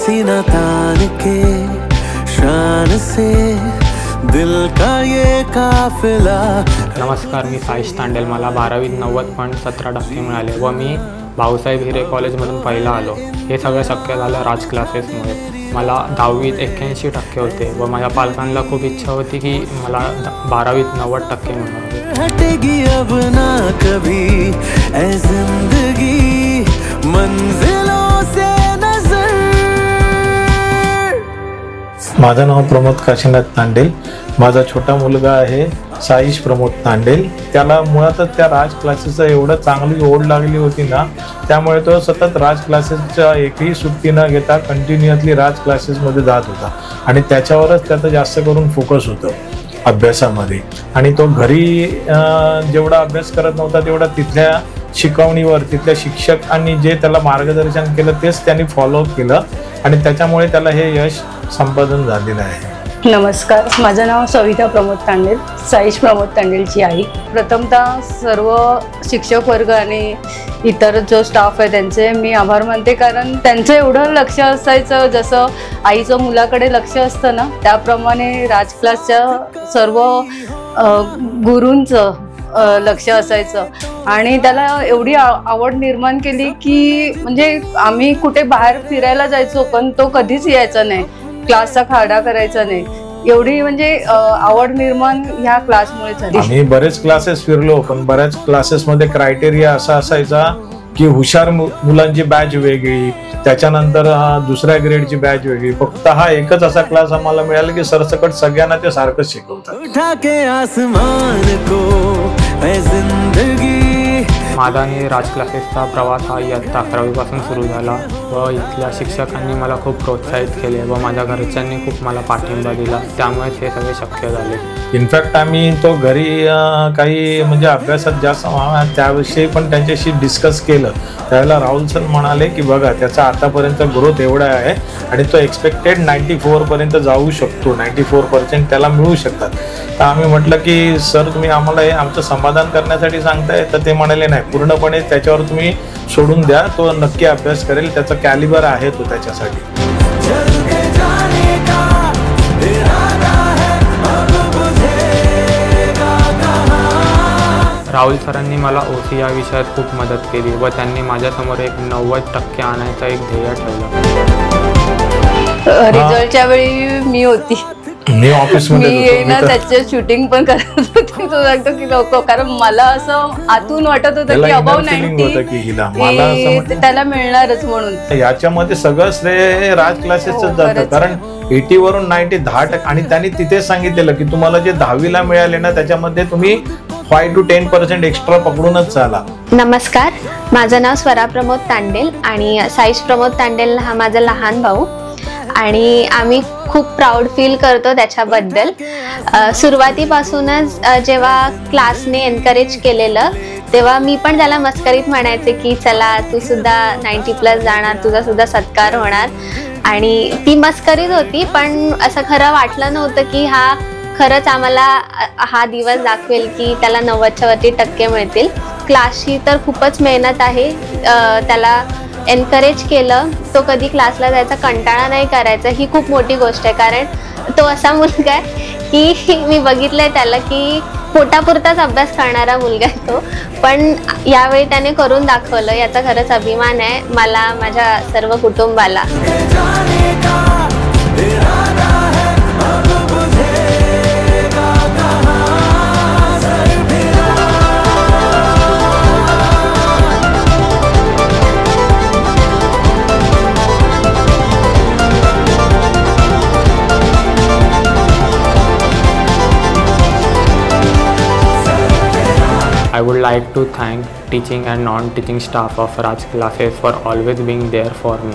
सीना तान के शान से दिल का ये काफिला। नमस्कार, मी साईश तांडेल. मला 12वीत 90.17% मिळाले व मी भाऊसाहेब हिरे कॉलेजमधून पहिला आलो. हे सगळं शक्य झालं राज क्लासेसमुळे. मला 10वीत 81% होते व माझ्या पालकांना खूप इच्छा होती की मला 12वीत 90% मिळावे. हटेगी अब ना कभी ऐ जिंदगी मंजिलों से नजर. माझं नाव प्रमोद काशीनाथ तांडेल. माझा छोटा मुलगा आहे साईश प्रमोद तांडेल. त्याला मुळातच त्या राज क्लासेसचं एवढं चांगली ओढ लागली होती ना, त्यामुळे तो सतत राज क्लासेसच्या एकही सुट्टी न घेता कंटिन्युअसली राज क्लासेसमध्ये जात होता आणि त्याच्यावरच त्याचं जास्त करून फोकस होतं अभ्यासामध्ये. आणि तो घरी जेवढा अभ्यास करत नव्हता तेवढा तिथल्या शिकवणीवर, तिथल्या शिक्षकांनी जे त्याला मार्गदर्शन केलं तेच त्यांनी फॉलोअप केलं आणि त्याच्यामुळे त्याला हे यश संपादन झालेलं आहे. नमस्कार, माझं नाव सविता प्रमोद तांडेल, साईश प्रमोद तांडेलची आई. प्रथमतः सर्व शिक्षक वर्ग आणि इतर जो स्टाफ आहे त्यांचे मी आभार मानते, कारण त्यांचं एवढं लक्ष असायचं. जसं आईचं मुलाकडे लक्ष असतं ना, त्याप्रमाणे राज क्लासच्या सर्व गुरूंचं लक्ष असायचं आणि त्याला एवढी आवड निर्माण केली की म्हणजे आम्ही कुठे बाहेर फिरायला जायचो पण तो कधीच यायचा नाही, क्लासचा खाडा करायचा नाही. एवढी म्हणजे आवड निर्माण ह्या क्लासमुळे झाली. आम्ही बरेच क्लासेस फिरलो पण बऱ्याच क्लासेसमध्ये क्रायटेरिया असा असायचा की हुशार मुलांची बॅच वेगळी, त्याच्यानंतर दुसऱ्या ग्रेडची बॅच वेगळी. फक्त हा एकच असा क्लास आम्हाला मिळाला की सरसकट सगळ्यांना ते सारखंच शिकवतात. माझा आणि राज क्लासेसचा प्रवास हा इयत्ता 11वीपासून सुरू झाला व इथल्या शिक्षकांनी मला खूप प्रोत्साहित केले व माझ्या घरच्यांनी खूप मला पाठिंबा दिला. त्यामुळेच हे सगळे शक्य झाले. इनफॅक्ट आम्ही तो घरी काही म्हणजे अभ्यासात जास्त त्याविषयी पण त्यांच्याशी डिस्कस केलं. त्यावेळेला राहुल सर म्हणाले की बघा त्याचा आतापर्यंत ग्रोथ एवढा आहे आणि तो एक्सपेक्टेड 94 पर्यंत जाऊ शकतो, 94% त्याला मिळू शकतात. तर आम्ही म्हटलं की सर तुम्ही आम्हाला हे आमचं समाधान करण्यासाठी सांगताय. तर ते म्हणाले नाही, पूर्णपणे त्याच्यावर तुम्ही सोडून द्या, तो नक्की अभ्यास करेल, त्याचा कॅलिबर आहे तो त्याच्यासाठी. राहुल सरांनी मला OC या विषयात खूप मदत केली व त्यांनी माझ्यासमोर एक 90% आणायचा एक ध्येय ठेवलं. रिझल्टच्या वेळी मी होती, मी ऑफिसमध्ये ना त्याचे शूटिंग पण करत होते. तो सांगतो की नको, कारण मला असं आतून वाटत होतं की अबाव 90 त्याला मिळणारच म्हणून. याच्यामध्ये सगळं श्रेय राज क्लासेसच जातं, कारण 80 वरून 90 10% आणि त्यांनी तिथेच सांगितलेलं की तुम्हाला जे 10वीला मिळाले ना त्याच्यामध्ये तुम्ही 5 to 10% एक्स्ट्रा पकडूनच चाला. नमस्कार, माझं नाव स्वरा प्रमोद तांडेल आणि साईश प्रमोद तांडेल हा माझा लहान भाऊ आणि आम्ही खूप प्राऊड फील करतो त्याच्याबद्दल. सुरुवातीपासूनच जेव्हा क्लासने एनकरेज केलेलं तेव्हा मी पण त्याला मस्करीत म्हणायचे की चला तू सुद्धा 90+ जाणार, तुझा सुद्धा सत्कार होणार. आणि ती मस्करीत होती, पण असं खरं वाटलं नव्हतं की हा खरंच आम्हाला हा दिवस दाखवेल की त्याला 90च्या वरती टक्के मिळतील. क्लासची तर खूपच मेहनत आहे. त्याला एनकरेज केलं, तो कधी क्लासला जायचा कंटाळा नाही करायचा, ही खूप मोठी गोष्ट आहे. कारण तो असा मुलगा आहे की मी बघितलंय त्याला की पोटापुरताच अभ्यास करणारा मुलगा आहे तो, पण यावेळी त्याने करून दाखवलं. याचा खरंच अभिमान आहे मला, माझ्या सर्व कुटुंबाला. I would like to thank teaching and non-teaching staff of Raj classes for always being there for me.